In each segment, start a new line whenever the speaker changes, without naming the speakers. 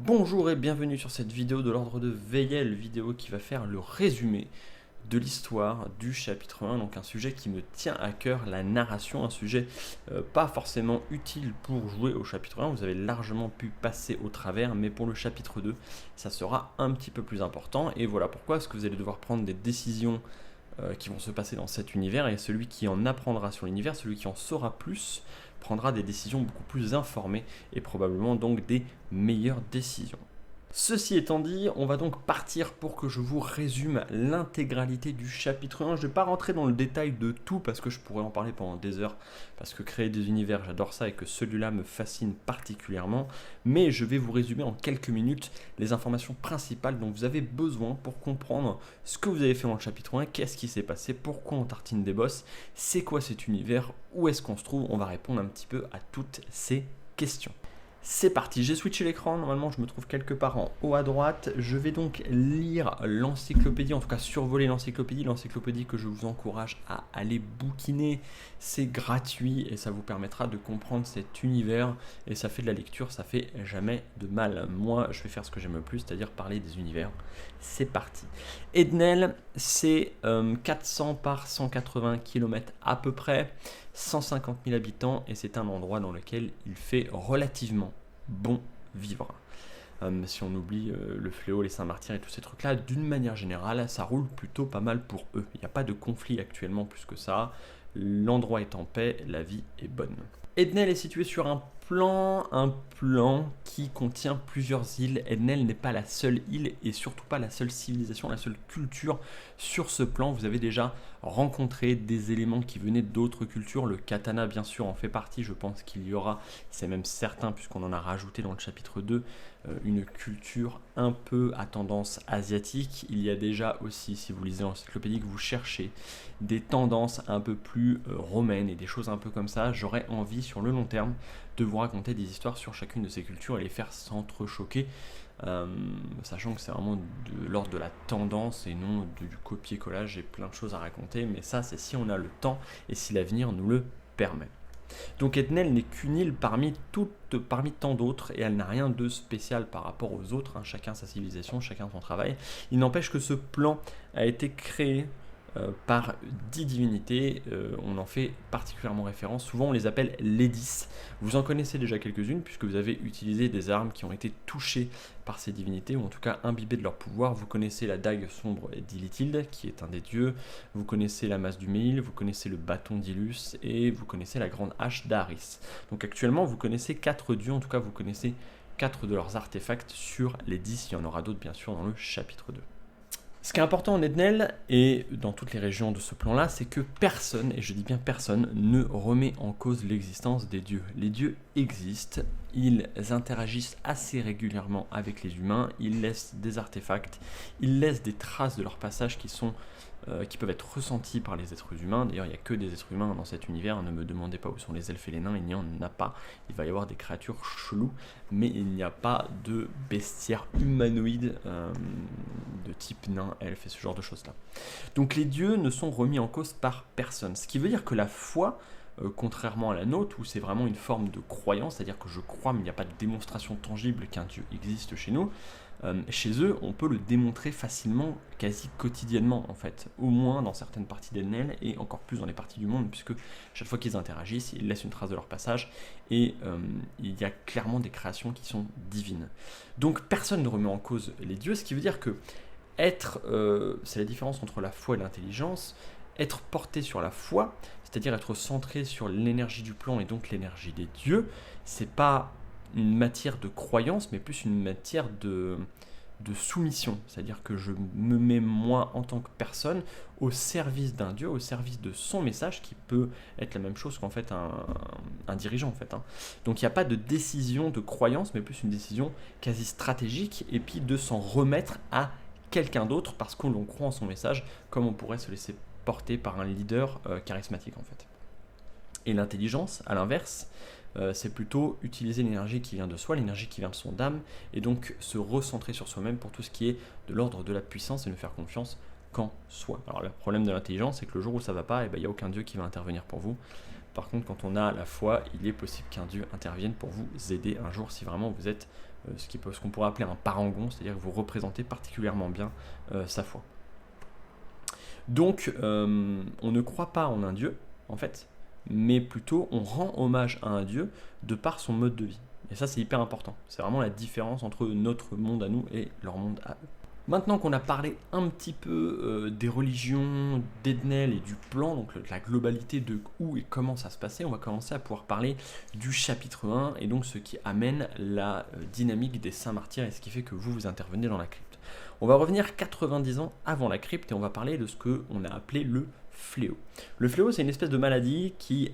Bonjour et bienvenue sur cette vidéo de l'ordre de Veyel, vidéo qui va faire le résumé de l'histoire du chapitre 1, donc un sujet qui me tient à cœur, la narration, un sujet pas forcément utile pour jouer au chapitre 1, vous avez largement pu passer au travers, mais pour le chapitre 2, ça sera un petit peu plus important, et voilà pourquoi, parce que vous allez devoir prendre des décisions qui vont se passer dans cet univers, et celui qui en apprendra sur l'univers, celui qui en saura plus, prendra des décisions beaucoup plus informées, et probablement donc des meilleures décisions. Ceci étant dit, on va donc partir pour que je vous résume l'intégralité du chapitre 1. Je ne vais pas rentrer dans le détail de tout parce que je pourrais en parler pendant des heures, parce que créer des univers, j'adore ça et que celui-là me fascine particulièrement. Mais je vais vous résumer en quelques minutes les informations principales dont vous avez besoin pour comprendre ce que vous avez fait dans le chapitre 1, qu'est-ce qui s'est passé, pourquoi on tartine des boss, c'est quoi cet univers, où est-ce qu'on se trouve. On va répondre un petit peu à toutes ces questions. C'est parti, j'ai switché l'écran, normalement je me trouve quelque part en haut à droite. Je vais donc lire l'encyclopédie, en tout cas survoler l'encyclopédie que je vous encourage à aller bouquiner. C'est gratuit et ça vous permettra de comprendre cet univers et ça fait de la lecture, ça fait jamais de mal. Moi je vais faire ce que j'aime le plus, c'est-à-dire parler des univers. C'est parti. Ednel, c'est 400 par 180 km à peu près, 150 000 habitants et c'est un endroit dans lequel il fait relativement bon vivre. Si on oublie le fléau, les Saint-Martyrs et tous ces trucs-là, d'une manière générale, ça roule plutôt pas mal pour eux. Il n'y a pas de conflit actuellement plus que ça. L'endroit est en paix, la vie est bonne. Ednel est situé sur un plan qui contient plusieurs îles. Ednel n'est pas la seule île et surtout pas la seule civilisation, la seule culture sur ce plan. Vous avez déjà rencontré des éléments qui venaient d'autres cultures. Le katana, bien sûr, en fait partie. Je pense qu'il y aura, c'est même certain, puisqu'on en a rajouté dans le chapitre 2, une culture un peu à tendance asiatique. Il y a déjà aussi, si vous lisez l'encyclopédie, que vous cherchez des tendances un peu plus romaines et des choses un peu comme ça. J'aurais envie, sur le long terme, de vous raconter des histoires sur chacune de ces cultures et les faire s'entrechoquer, sachant que c'est vraiment de l'ordre de la tendance et non du copier-collage. J'ai plein de choses à raconter, mais ça c'est si on a le temps et si l'avenir nous le permet. Donc Ednel n'est qu'une île parmi tant d'autres et elle n'a rien de spécial par rapport aux autres, hein. Chacun sa civilisation, chacun son travail. Il n'empêche que ce plan a été créé par 10 divinités, on en fait particulièrement référence, souvent on les appelle les 10. Vous en connaissez déjà quelques-unes puisque vous avez utilisé des armes qui ont été touchées par ces divinités ou en tout cas imbibées de leur pouvoir. Vous connaissez la dague sombre d'Illithilde qui est un des dieux, vous connaissez la masse du Meil, vous connaissez le bâton d'Ilus et vous connaissez la grande hache d'Aris. Donc actuellement vous connaissez 4 dieux, en tout cas vous connaissez 4 de leurs artefacts sur les 10, il y en aura d'autres bien sûr dans le chapitre 2. Ce qui est important en Ednel et dans toutes les régions de ce plan-là, c'est que personne, et je dis bien personne, ne remet en cause l'existence des dieux. Les dieux existent, ils interagissent assez régulièrement avec les humains, ils laissent des artefacts, ils laissent des traces de leur passage qui peuvent être ressentis par les êtres humains. D'ailleurs, il n'y a que des êtres humains dans cet univers, ne me demandez pas où sont les elfes et les nains, il n'y en a pas. Il va y avoir des créatures cheloues, mais il n'y a pas de bestiaire humanoïde de type nain, elfe et ce genre de choses-là. Donc les dieux ne sont remis en cause par personne, ce qui veut dire que la foi, contrairement à la nôtre, où c'est vraiment une forme de croyance, c'est-à-dire que je crois, mais il n'y a pas de démonstration tangible qu'un dieu existe chez nous, chez eux, on peut le démontrer facilement, quasi quotidiennement en fait, au moins dans certaines parties d'Ednel et encore plus dans les parties du monde, puisque chaque fois qu'ils interagissent, ils laissent une trace de leur passage et il y a clairement des créations qui sont divines. Donc personne ne remet en cause les dieux, ce qui veut dire que c'est la différence entre la foi et l'intelligence. Être porté sur la foi, c'est-à-dire être centré sur l'énergie du plan et donc l'énergie des dieux, c'est pas une matière de croyance, mais plus une matière de soumission. C'est-à-dire que je me mets moi en tant que personne au service d'un dieu, au service de son message, qui peut être la même chose qu'en fait un dirigeant en fait, hein. Donc il n'y a pas de décision de croyance, mais plus une décision quasi stratégique, et puis de s'en remettre à quelqu'un d'autre parce que l'on croit en son message, comme on pourrait se laisser porter par un leader charismatique en fait. Et l'intelligence, à l'inverse, c'est plutôt utiliser l'énergie qui vient de soi, l'énergie qui vient de son âme, et donc se recentrer sur soi-même pour tout ce qui est de l'ordre de la puissance et ne faire confiance qu'en soi. Alors le problème de l'intelligence, c'est que le jour où ça va pas, il n'y a aucun dieu qui va intervenir pour vous. Par contre, quand on a la foi, il est possible qu'un dieu intervienne pour vous aider un jour si vraiment vous êtes ce qu'on pourrait appeler un parangon, c'est-à-dire que vous représentez particulièrement bien sa foi. Donc, on ne croit pas en un dieu, en fait, mais plutôt on rend hommage à un dieu de par son mode de vie. Et ça, c'est hyper important. C'est vraiment la différence entre notre monde à nous et leur monde à eux. Maintenant qu'on a parlé un petit peu des religions d'Ednel et du plan, donc de la globalité de où et comment ça se passait, on va commencer à pouvoir parler du chapitre 1 et donc ce qui amène la dynamique des saints martyrs et ce qui fait que vous intervenez dans la crypte. On va revenir 90 ans avant la crypte et on va parler de ce qu'on a appelé le fléau. Le fléau, c'est une espèce de maladie qui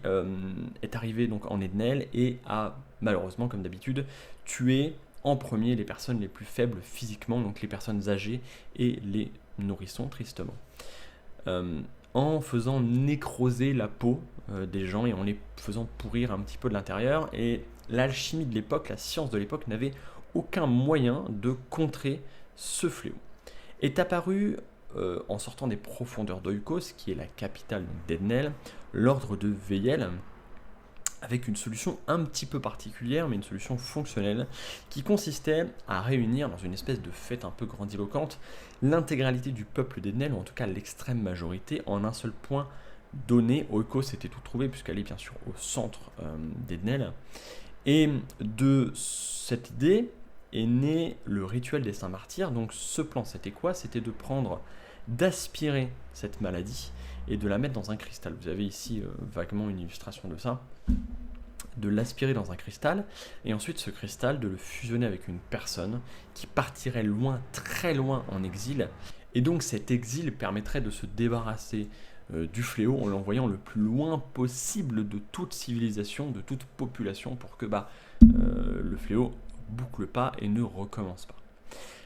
est arrivée donc en Ednel et a malheureusement, comme d'habitude, tué en premier les personnes les plus faibles physiquement, donc les personnes âgées et les nourrissons, tristement. En faisant nécroser la peau des gens et en les faisant pourrir un petit peu de l'intérieur. Et l'alchimie de l'époque, la science de l'époque n'avait aucun moyen de contrer ce fléau. Est apparu, en sortant des profondeurs d'Oikos, qui est la capitale d'Ednel, l'ordre de Veyel, avec une solution un petit peu particulière, mais une solution fonctionnelle, qui consistait à réunir dans une espèce de fête un peu grandiloquente l'intégralité du peuple d'Ednel, ou en tout cas l'extrême majorité, en un seul point donné. Oikos était tout trouvé, puisqu'elle est bien sûr au centre d'Ednel. Et de cette idée est né le rituel des saints martyrs. Donc ce plan, c'était quoi? C'était d'aspirer cette maladie et de la mettre dans un cristal. Vous avez ici vaguement une illustration de ça. De l'aspirer dans un cristal, et ensuite ce cristal de le fusionner avec une personne qui partirait loin, très loin en exil. Et donc cet exil permettrait de se débarrasser du fléau en l'envoyant le plus loin possible de toute civilisation, de toute population, pour que le fléau boucle pas et ne recommence pas.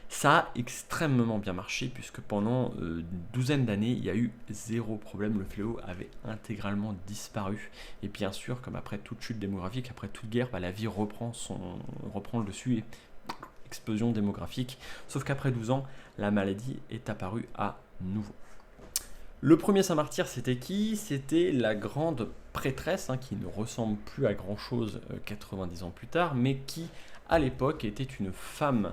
Ça a extrêmement bien marché puisque pendant une douzaine d'années, il y a eu zéro problème. Le fléau avait intégralement disparu. Et bien sûr, comme après toute chute démographique, après toute guerre, la vie reprend le dessus et explosion démographique. Sauf qu'après 12 ans, la maladie est apparue à nouveau. Le premier saint martyr, c'était qui? C'était la grande prêtresse, qui ne ressemble plus à grand chose 90 ans plus tard, mais qui, à l'époque, était une femme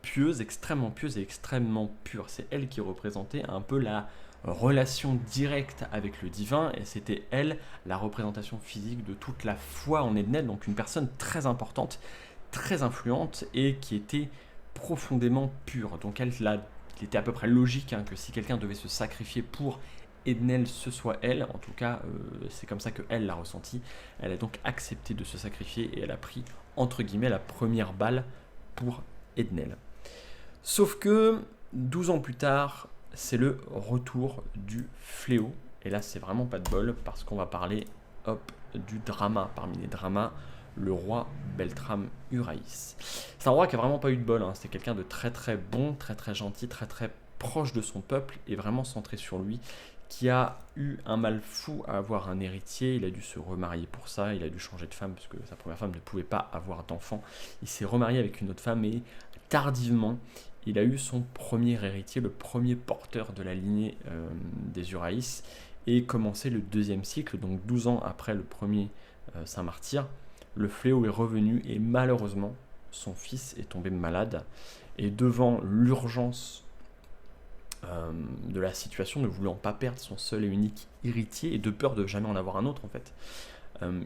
pieuse et extrêmement pure. C'est elle qui représentait un peu la relation directe avec le divin, et c'était elle la représentation physique de toute la foi en Ednel, donc une personne très importante, très influente et qui était profondément pure. Donc il était à peu près logique que si quelqu'un devait se sacrifier pour Ednel, ce soit elle. En tout cas, c'est comme ça qu'elle l'a ressenti. Elle a donc accepté de se sacrifier et elle a pris, entre guillemets, la première balle pour Ednel. Sauf que 12 ans plus tard, c'est le retour du fléau. Et là, c'est vraiment pas de bol parce qu'on va parler du drama. Parmi les dramas, le roi Beltrame Uraïs. C'est un roi qui a vraiment pas eu de bol. C'est quelqu'un de très très bon, très très gentil, très très proche de son peuple et vraiment centré sur lui, qui a eu un mal fou à avoir un héritier. Il a dû se remarier pour ça, il a dû changer de femme parce que sa première femme ne pouvait pas avoir d'enfant. Il s'est remarié avec une autre femme et tardivement, il a eu son premier héritier, le premier porteur de la lignée des Uraïs, et commencé le deuxième cycle, donc 12 ans après le premier saint martyr. Le fléau est revenu et malheureusement, son fils est tombé malade. Et devant l'urgence de la situation, ne voulant pas perdre son seul et unique héritier et de peur de jamais en avoir un autre en fait,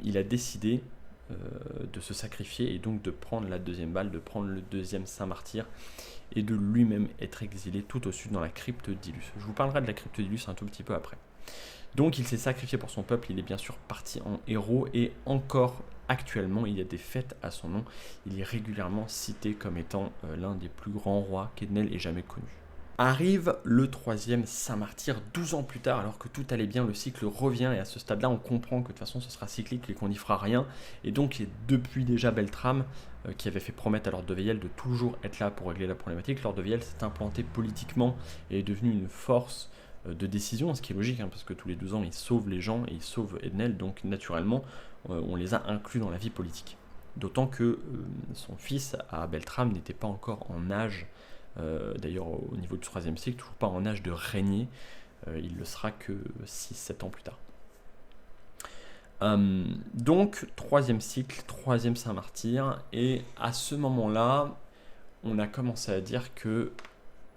il a décidé de se sacrifier et donc de prendre la deuxième balle, de prendre le deuxième saint martyr et de lui-même être exilé tout au sud dans la crypte d'Ilus. Je vous parlerai de la crypte d'Ilus un tout petit peu après. Donc il s'est sacrifié pour son peuple, il est bien sûr parti en héros et encore actuellement il y a des fêtes à son nom. Il est régulièrement cité comme étant l'un des plus grands rois qu'Ednel ait jamais connu. Arrive le troisième saint martyr 12 ans plus tard, alors que tout allait bien, le cycle revient et à ce stade-là on comprend que de toute façon ce sera cyclique et qu'on n'y fera rien. Et donc depuis déjà Beltrame, qui avait fait promettre à l'ordre de Veyel de toujours être là pour régler la problématique, l'ordre de Veyel s'est implanté politiquement et est devenu une force de décision, ce qui est logique, parce que tous les 2 ans il sauve les gens et il sauve Ednel, donc naturellement on les a inclus dans la vie politique. D'autant que son fils à Beltrame n'était pas encore en âge, d'ailleurs au niveau du 3e cycle, toujours pas en âge de régner, il le sera que 6-7 ans plus tard. Donc 3e cycle, 3e saint martyr, et à ce moment-là, on a commencé à dire que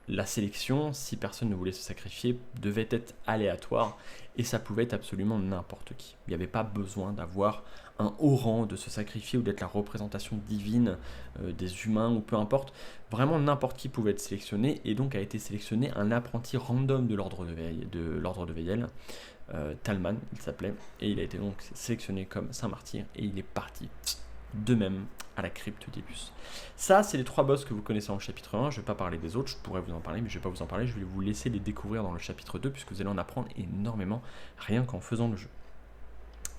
la sélection, si personne ne voulait se sacrifier, devait être aléatoire et ça pouvait être absolument n'importe qui. Il n'y avait pas besoin d'avoir un haut rang, de se sacrifier ou d'être la représentation divine des humains ou peu importe. Vraiment n'importe qui pouvait être sélectionné et donc a été sélectionné un apprenti random de l'ordre de Veyel, Talman il s'appelait, et il a été donc sélectionné comme saint martyr et il est parti de même à la crypte d'Ilus. Ça, c'est les 3 boss que vous connaissez en chapitre 1. Je ne vais pas parler des autres, je pourrais vous en parler, mais je ne vais pas vous en parler. Je vais vous laisser les découvrir dans le chapitre 2, puisque vous allez en apprendre énormément, rien qu'en faisant le jeu.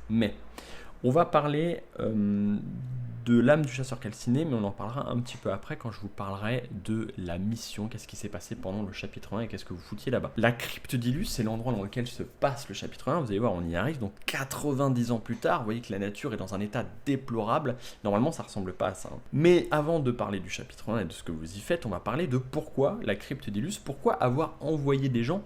Mais, on va parler de l'âme du chasseur calciné, mais on en parlera un petit peu après quand je vous parlerai de la mission, qu'est-ce qui s'est passé pendant le chapitre 1 et qu'est-ce que vous foutiez là-bas. La crypte d'Ilus, c'est l'endroit dans lequel se passe le chapitre 1, vous allez voir, on y arrive, donc 90 ans plus tard, vous voyez que la nature est dans un état déplorable, normalement ça ressemble pas à ça. Mais avant de parler du chapitre 1 et de ce que vous y faites, on va parler de pourquoi la crypte d'Ilus, pourquoi avoir envoyé des gens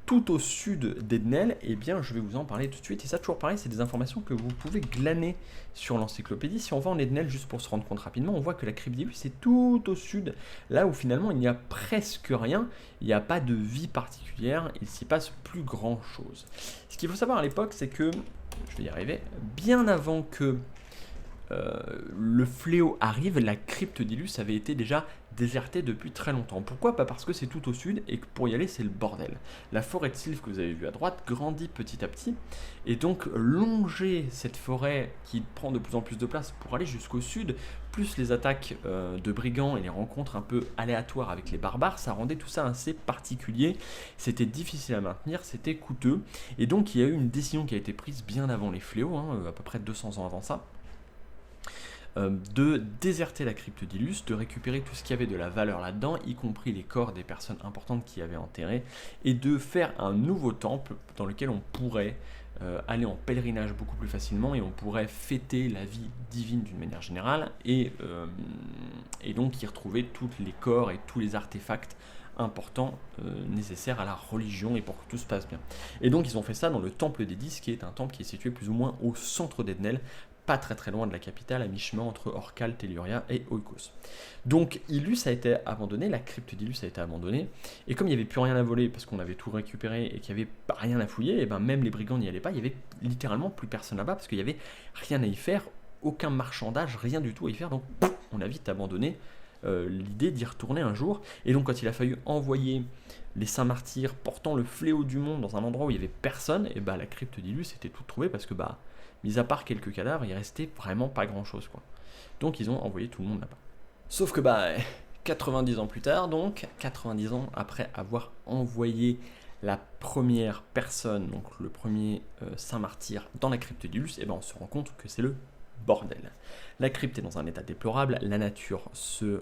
tout au sud d'Ednel, eh bien je vais vous en parler tout de suite. Et ça, toujours pareil, c'est des informations que vous pouvez glaner sur l'encyclopédie. Si on va en Ednel, juste pour se rendre compte rapidement, on voit que la crypte d'Ilus c'est tout au sud, là où finalement il n'y a presque rien, il n'y a pas de vie particulière, il s'y passe plus grand chose. Ce qu'il faut savoir à l'époque, c'est que, je vais y arriver, bien avant que le fléau arrive, la crypte d'Ilus avait été déjà désertée depuis très longtemps. Pourquoi ? Pas parce que c'est tout au sud et que pour y aller c'est le bordel. La forêt de sylphes que vous avez vue à droite grandit petit à petit et donc longer cette forêt qui prend de plus en plus de place pour aller jusqu'au sud, plus les attaques de brigands et les rencontres un peu aléatoires avec les barbares, ça rendait tout ça assez particulier, c'était difficile à maintenir, c'était coûteux et donc il y a eu une décision qui a été prise bien avant les fléaux, à peu près 200 ans avant ça, de déserter la crypte d'Ilus, de récupérer tout ce qu'il y avait de la valeur là-dedans, y compris les corps des personnes importantes qui y avaient enterré, et de faire un nouveau temple dans lequel on pourrait aller en pèlerinage beaucoup plus facilement et on pourrait fêter la vie divine d'une manière générale et donc y retrouver tous les corps et tous les artefacts importants nécessaires à la religion et pour que tout se passe bien. Et donc ils ont fait ça dans le temple des 10, qui est un temple qui est situé plus ou moins au centre d'Ednel, pas très très loin de la capitale, à mi-chemin entre Orcal, Telluria et Oikos. Donc Ilus a été abandonné, la crypte d'Ilus a été abandonnée, et comme il n'y avait plus rien à voler parce qu'on avait tout récupéré et qu'il n'y avait rien à fouiller, et ben même les brigands n'y allaient pas, il y avait littéralement plus personne là-bas parce qu'il n'y avait rien à y faire, aucun marchandage, rien du tout à y faire, donc on a vite abandonné l'idée d'y retourner un jour. Et donc quand il a fallu envoyer les saints martyrs portant le fléau du monde dans un endroit où il n'y avait personne, et bah la crypte d'Ilus était toute trouvée parce que mis à part quelques cadavres, il restait vraiment pas grand chose quoi. Donc ils ont envoyé tout le monde là-bas. Sauf que 90 ans plus tard, donc 90 ans après avoir envoyé la première personne, donc le premier saint martyr dans la crypte d'Ilus, et on se rend compte que c'est le bordel. La crypte est dans un état déplorable, la nature se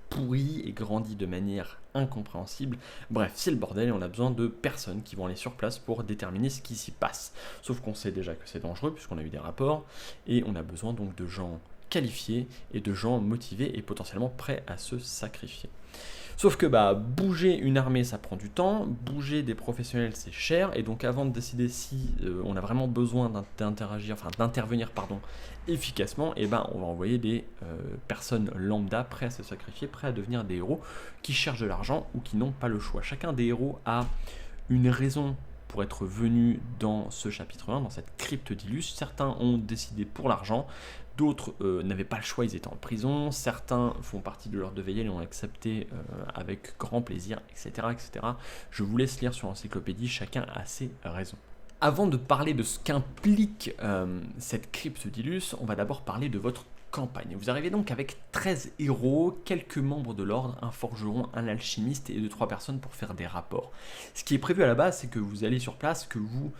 pourrit et grandit de manière incompréhensible. Bref, c'est le bordel et on a besoin de personnes qui vont aller sur place pour déterminer ce qui s'y passe. Sauf qu'on sait déjà que c'est dangereux puisqu'on a eu des rapports et on a besoin donc de gens qualifiés et de gens motivés et potentiellement prêts à se sacrifier. Sauf que bouger une armée ça prend du temps, bouger des professionnels c'est cher, et donc avant de décider si on a vraiment besoin d'intervenir efficacement, on va envoyer des personnes lambda prêts à se sacrifier, prêts à devenir des héros qui cherchent de l'argent ou qui n'ont pas le choix. Chacun des héros a une raison pour être venu dans ce chapitre 1, dans cette crypte d'Ilus. Certains ont décidé pour l'argent, d'autres n'avaient pas le choix, ils étaient en prison, certains font partie de l'ordre de Veyel et ont accepté avec grand plaisir, etc., etc. Je vous laisse lire sur l'encyclopédie, chacun a ses raisons. Avant de parler de ce qu'implique cette crypte d'Ilus, on va d'abord parler de votre campagne. Vous arrivez donc avec 13 héros, quelques membres de l'ordre, un forgeron, un alchimiste et 2-3 personnes pour faire des rapports. Ce qui est prévu à la base, c'est que vous allez sur place, que vous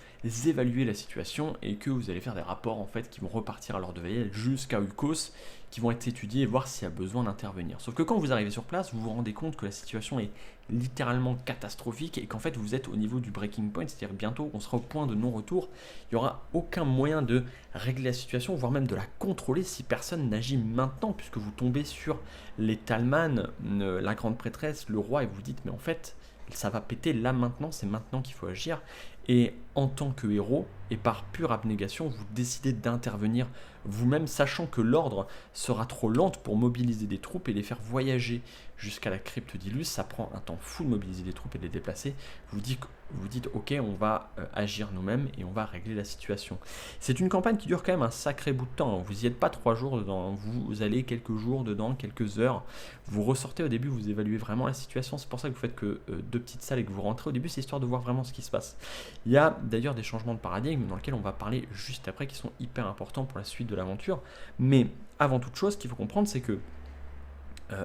évaluez la situation et que vous allez faire des rapports qui vont repartir à l'ordre de Veyel jusqu'à Ukos, qui vont être étudiés et voir s'il y a besoin d'intervenir. Sauf que quand vous arrivez sur place, vous vous rendez compte que la situation est littéralement catastrophique et qu'en fait vous êtes au niveau du breaking point, c'est-à-dire bientôt on sera au point de non-retour, il n'y aura aucun moyen de régler la situation, voire même de la contrôler si personne n'agit maintenant, puisque vous tombez sur les Talman, la grande prêtresse, le roi, et vous vous dites mais en fait ça va péter là maintenant, c'est maintenant qu'il faut agir. Et en tant que héros, et par pure abnégation, vous décidez d'intervenir vous-même sachant que l'ordre sera trop lente pour mobiliser des troupes et les faire voyager jusqu'à la crypte d'Ilus. Ça prend un temps fou de mobiliser des troupes et de les déplacer. Vous dites ok, on va agir nous-mêmes et on va régler la situation. C'est une campagne qui dure quand même un sacré bout de temps. Vous n'y êtes pas 3 jours dedans, vous allez quelques jours dedans, quelques heures. Vous ressortez au début, vous évaluez vraiment la situation. C'est pour ça que vous faites que 2 petites salles et que vous rentrez au début, c'est histoire de voir vraiment ce qui se passe. Il y a d'ailleurs des changements de paradigme dans lesquels on va parler juste après qui sont hyper importants pour la suite de l'aventure. Mais avant toute chose, ce qu'il faut comprendre, c'est que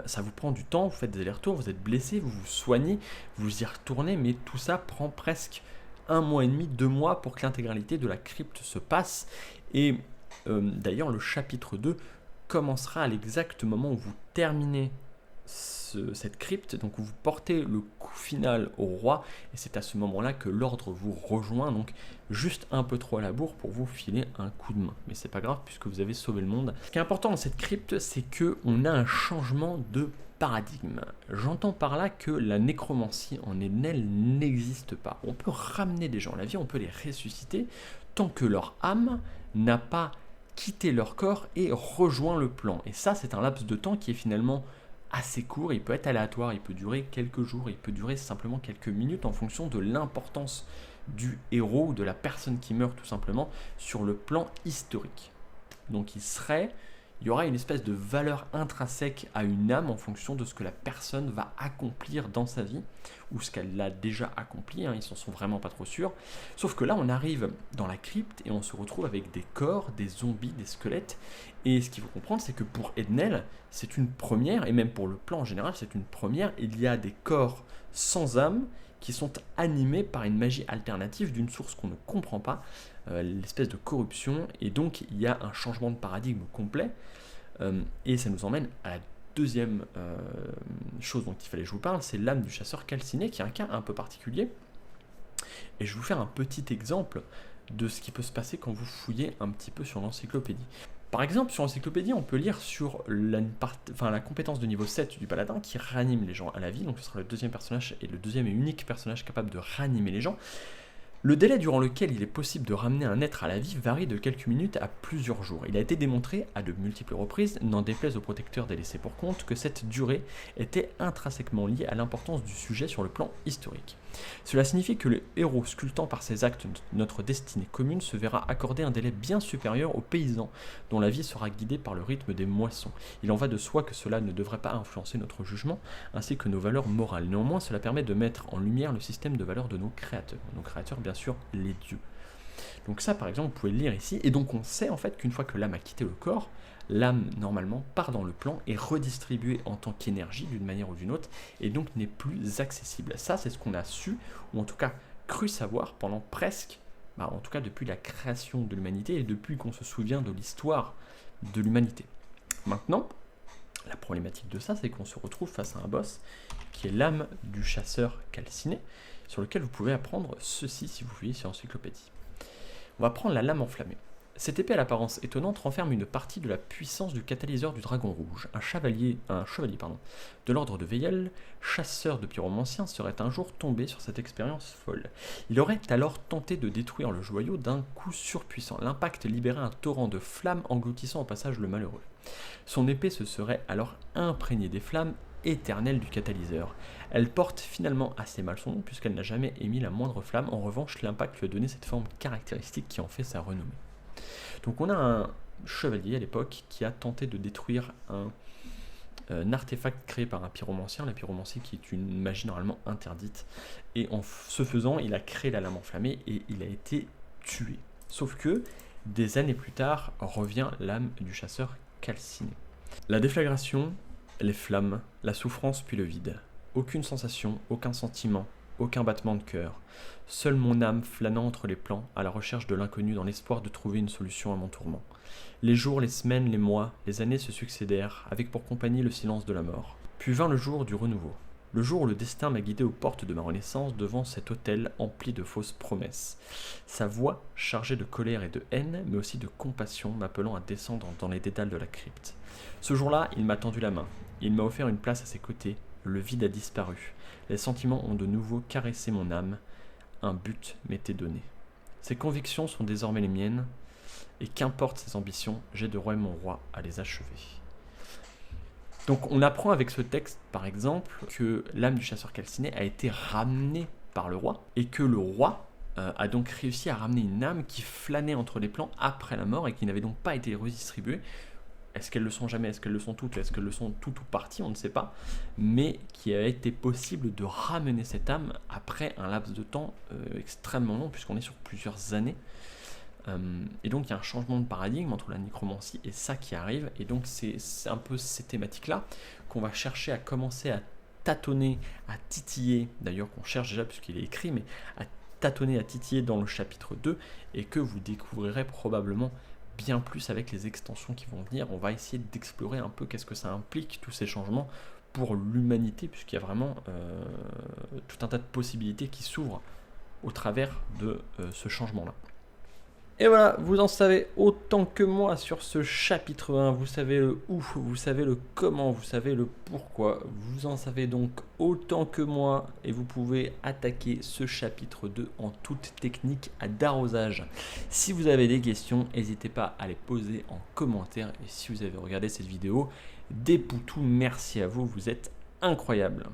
ça vous prend du temps, vous faites des allers-retours, vous êtes blessé, vous vous soignez, vous y retournez, mais tout ça prend presque 1 mois et demi, 2 mois pour que l'intégralité de la crypte se passe. Et d'ailleurs, le chapitre 2 commencera à l'exact moment où vous terminez cette crypte, donc vous portez le coup final au roi, et c'est à ce moment-là que l'ordre vous rejoint, donc juste un peu trop à la bourre pour vous filer un coup de main. Mais c'est pas grave puisque vous avez sauvé le monde. Ce qui est important dans cette crypte, c'est qu'on a un changement de paradigme. J'entends par là que la nécromancie en Ednel n'existe pas. On peut ramener des gens à la vie, on peut les ressusciter, tant que leur âme n'a pas quitté leur corps et rejoint le plan. Et ça, c'est un laps de temps qui est finalement assez court, il peut être aléatoire, il peut durer quelques jours, il peut durer simplement quelques minutes en fonction de l'importance du héros ou de la personne qui meurt tout simplement sur le plan historique. Donc il y aura une espèce de valeur intrinsèque à une âme en fonction de ce que la personne va accomplir dans sa vie ou ce qu'elle a déjà accompli, ils s'en sont vraiment pas trop sûrs. Sauf que là on arrive dans la crypte et on se retrouve avec des corps, des zombies, des squelettes. Et ce qu'il faut comprendre, c'est que pour Ednel, c'est une première, et même pour le plan en général, c'est une première. Il y a des corps sans âme qui sont animés par une magie alternative d'une source qu'on ne comprend pas, l'espèce de corruption, et donc il y a un changement de paradigme complet, et ça nous emmène à la deuxième chose dont il fallait que je vous parle, c'est l'âme du chasseur calciné, qui est un cas un peu particulier, et je vais vous faire un petit exemple de ce qui peut se passer quand vous fouillez un petit peu sur l'encyclopédie. Par exemple, sur l'encyclopédie, on peut lire sur la compétence de niveau 7 du paladin qui ranime les gens à la vie. Donc ce sera le deuxième personnage et le deuxième et unique personnage capable de ranimer les gens. Le délai durant lequel il est possible de ramener un être à la vie varie de quelques minutes à plusieurs jours. Il a été démontré à de multiples reprises, n'en déplaise aux protecteurs des laissés pour compte, que cette durée était intrinsèquement liée à l'importance du sujet sur le plan historique. Cela signifie que le héros sculptant par ses actes notre destinée commune se verra accorder un délai bien supérieur aux paysans dont la vie sera guidée par le rythme des moissons. Il en va de soi que cela ne devrait pas influencer notre jugement ainsi que nos valeurs morales. Néanmoins, cela permet de mettre en lumière le système de valeurs de nos créateurs. Nos créateurs, bien sûr, les dieux. Donc ça, par exemple, vous pouvez le lire ici. Et donc on sait en fait qu'une fois que l'âme a quitté le corps, l'âme, normalement, part dans le plan et redistribuée en tant qu'énergie d'une manière ou d'une autre, et donc n'est plus accessible. Ça, c'est ce qu'on a su, ou en tout cas cru savoir pendant presque, en tout cas depuis la création de l'humanité et depuis qu'on se souvient de l'histoire de l'humanité. Maintenant, la problématique de ça, c'est qu'on se retrouve face à un boss qui est l'âme du chasseur calciné, sur lequel vous pouvez apprendre ceci si vous fouillez sur l'encyclopédie. On va prendre la lame enflammée. Cette épée à l'apparence étonnante renferme une partie de la puissance du catalyseur du dragon rouge. Un chevalier de l'ordre de Veyel, chasseur de pyromanciens, serait un jour tombé sur cette expérience folle. Il aurait alors tenté de détruire le joyau d'un coup surpuissant. L'impact libérait un torrent de flammes engloutissant au passage le malheureux. Son épée se serait alors imprégnée des flammes éternelles du catalyseur. Elle porte finalement assez mal son nom puisqu'elle n'a jamais émis la moindre flamme. En revanche, l'impact lui a donné cette forme caractéristique qui en fait sa renommée. Donc on a un chevalier à l'époque qui a tenté de détruire un artefact créé par un pyromancien, la pyromancie qui est une magie normalement interdite, et en ce faisant il a créé la lame enflammée et il a été tué. Sauf que des années plus tard revient l'âme du chasseur calciné. La déflagration, les flammes, la souffrance puis le vide. Aucune sensation, aucun sentiment, aucun battement de cœur. Seule mon âme flânant entre les plans, à la recherche de l'inconnu dans l'espoir de trouver une solution à mon tourment. Les jours, les semaines, les mois, les années se succédèrent, avec pour compagnie le silence de la mort. Puis vint le jour du renouveau. Le jour où le destin m'a guidé aux portes de ma renaissance devant cet autel empli de fausses promesses. Sa voix, chargée de colère et de haine, mais aussi de compassion, m'appelant à descendre dans les dédales de la crypte. Ce jour-là, il m'a tendu la main. Il m'a offert une place à ses côtés. Le vide a disparu. Les sentiments ont de nouveau caressé mon âme. Un but m'était donné. Ces convictions sont désormais les miennes. et qu'importe ses ambitions, j'ai de roi et mon roi à les achever. Donc on apprend avec ce texte, par exemple, que l'âme du chasseur calciné a été ramenée par le roi, et que le roi a donc réussi à ramener une âme qui flânait entre les plans après la mort, et qui n'avait donc pas été redistribuée. Est-ce qu'elles le sont jamais? Est-ce qu'elles le sont toutes? Est-ce qu'elles le sont toutes ou partie? On ne sait pas. Mais qui a été possible de ramener cette âme après un laps de temps extrêmement long, puisqu'on est sur plusieurs années. Et donc il y a un changement de paradigme entre la nécromancie et ça qui arrive. Et donc c'est un peu ces thématiques-là qu'on va chercher à commencer à tâtonner, à titiller. D'ailleurs qu'on cherche déjà puisqu'il est écrit, mais à tâtonner, à titiller dans le chapitre 2 et que vous découvrirez probablement bien plus avec les extensions qui vont venir. On va essayer d'explorer un peu qu'est-ce que ça implique, tous ces changements pour l'humanité, puisqu'il y a vraiment tout un tas de possibilités qui s'ouvrent au travers de ce changement-là. Et voilà, vous en savez autant que moi sur ce chapitre 1, vous savez le où, vous savez le comment, vous savez le pourquoi, vous en savez donc autant que moi et vous pouvez attaquer ce chapitre 2 en toute technique d'arrosage. Si vous avez des questions, n'hésitez pas à les poser en commentaire et si vous avez regardé cette vidéo, des poutous, merci à vous, vous êtes incroyables.